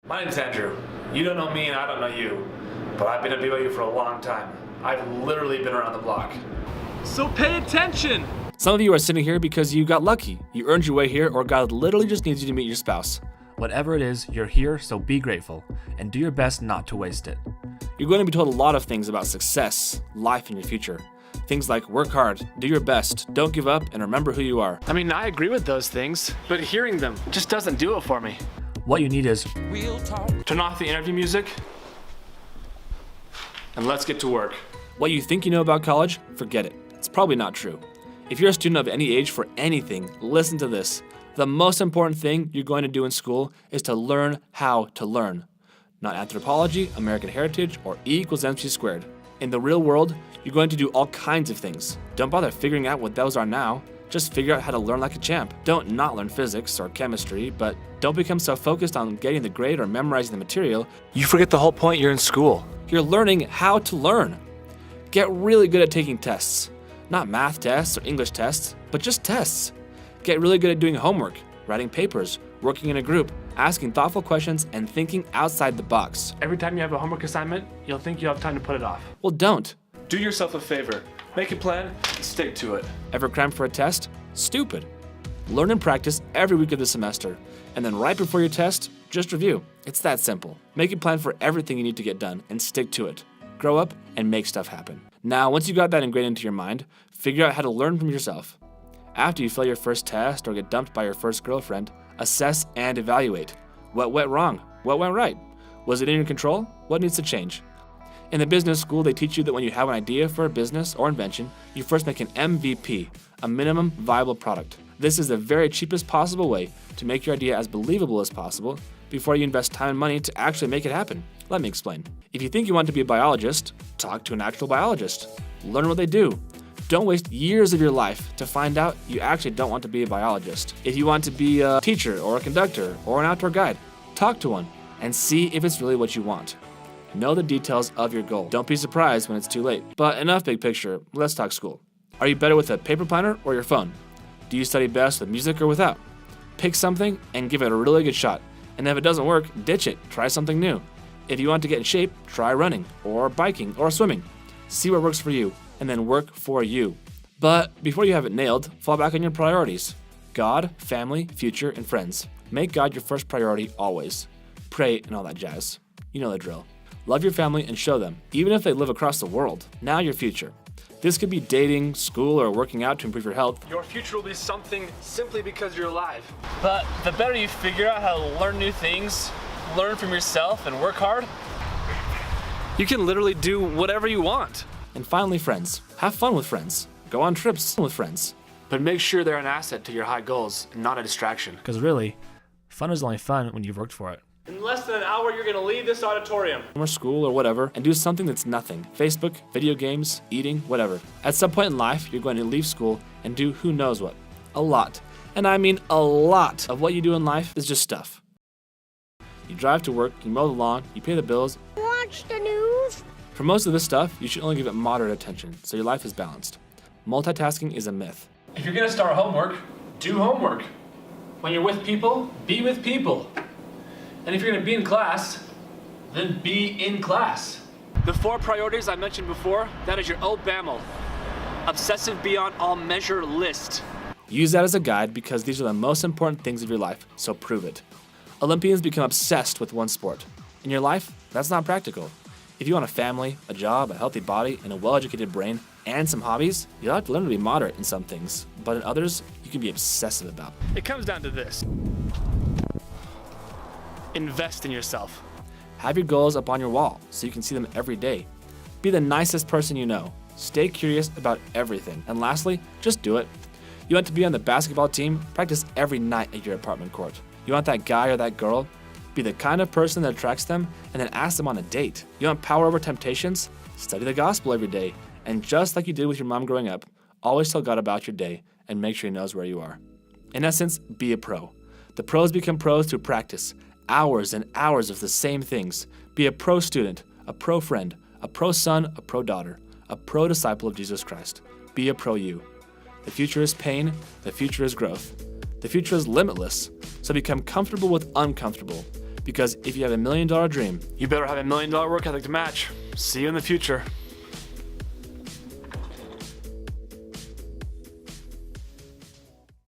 My name's Andrew. You don't know me and I don't know you, but I've been at BYU for a long time. I've literally been around the block. So pay attention! Some of you are sitting here because you got lucky. You earned your way here, or God literally just needs you to meet your spouse. Whatever it is, you're here, so be grateful and do your best not to waste it. You're going to be told a lot of things about success, life, and your future. Things like work hard, do your best, don't give up, and remember who you are. I mean, I agree with those things, but hearing them just doesn't do it for me. What you need is Turn off the interview music and let's get to work. What you think you know about college, forget it. It's probably not true. If you're a student of any age for anything, listen to this. The most important thing you're going to do in school is to learn how to learn. Not anthropology, American heritage, or E equals MC squared. In the real world, you're going to do all kinds of things. Don't bother figuring out what those are now. Just figure out how to learn like a champ. Don't not learn physics or chemistry, but don't become so focused on getting the grade or memorizing the material, You forget the whole point you're in school. you're learning how to learn. Get really good at taking tests. Not math tests or English tests, but just tests. Get really good at doing homework, writing papers, working in a group, asking thoughtful questions, and thinking outside the box. Every time you have a homework assignment, you'll think you have time to put it off. Well, don't. Do yourself a favor. Make a plan and stick to it. Ever cram for a test? Stupid. Learn and practice every week of the semester, and then right before your test, just review. It's that simple. Make a plan for everything you need to get done and stick to it. Grow up and make stuff happen. Now, once you got that ingrained into your mind, figure out how to learn from yourself. After you fail your first test or get dumped by your first girlfriend, assess and evaluate. What went wrong? What went right? Was it in your control? What needs to change? In the business school, they teach you that when you have an idea for a business or invention, you first make an MVP, a minimum viable product. This is the very cheapest possible way to make your idea as believable as possible before you invest time and money to actually make it happen. Let me explain. If you think you want to be a biologist, talk to an actual biologist. Learn what they do. Don't waste years of your life to find out you actually don't want to be a biologist. If you want to be a teacher or a conductor or an outdoor guide, talk to one and see if it's really what you want. Know the details of your goal. Don't be surprised when it's too late. But enough big picture, let's talk school. Are you better with a paper planner or your phone? Do you study best with music or without? Pick something and give it a really good shot. And if it doesn't work, ditch it. Try something new. If you want to get in shape, try running or biking or swimming. See what works for you and then work for you. But before you have it nailed, fall back on your priorities. God, family, future, and friends. Make God your first priority always. Pray and all that jazz. You know the drill. Love your family and show them, even if they live across the world. Now your future. This could be dating, school, or working out to improve your health. Your future will be something simply because you're alive. But the better you figure out how to learn new things, learn from yourself, and work hard, you can literally do whatever you want. And finally, friends. Have fun with friends. Go on trips with friends. But make sure they're an asset to your high goals and not a distraction. because really, fun is only fun when you've worked for it. In less than an hour, you're gonna leave this auditorium. Or school or whatever, and do something that's nothing. Facebook, video games, eating, whatever. At some point in life, you're going to leave school and do who knows what. A lot. And I mean a lot of what you do in life is just stuff. You drive to work, you mow the lawn, you pay the bills. Watch the news. For most of this stuff, you should only give it moderate attention, so your life is balanced. Multitasking is a myth. If you're gonna start homework, do homework. When you're with people, be with people. And if you're gonna be in class, then be in class. The 4 priorities I mentioned before, that is your OBAML. Obsessive beyond all measure list. Use that as a guide because these are the most important things of your life, so prove it. Olympians become obsessed with one sport. In your life, that's not practical. If you want a family, a job, a healthy body, and a well-educated brain, and some hobbies, you'll have to learn to be moderate in some things, but in others, you can be obsessive about. It comes down to this. Invest in yourself. Have your goals up on your wall so you can see them every day. Be the nicest person you know. Stay curious about everything. And lastly, just do it. You want to be on the basketball team? Practice every night at your apartment court. You want that guy or that girl? Be the kind of person that attracts them and then ask them on a date. You want power over temptations? Study the gospel every day. And just like you did with your mom growing up, always tell God about your day and make sure He knows where you are. In essence, be a pro. The pros become pros through practice. Hours and hours of the same things. Be a pro student, a pro friend, a pro son, a pro daughter, a pro disciple of Jesus Christ. Be a pro you. The future is pain, the future is growth. The future is limitless, so become comfortable with uncomfortable. Because if you have $1 million dream, You better have $1 million work ethic to match. See you in the future.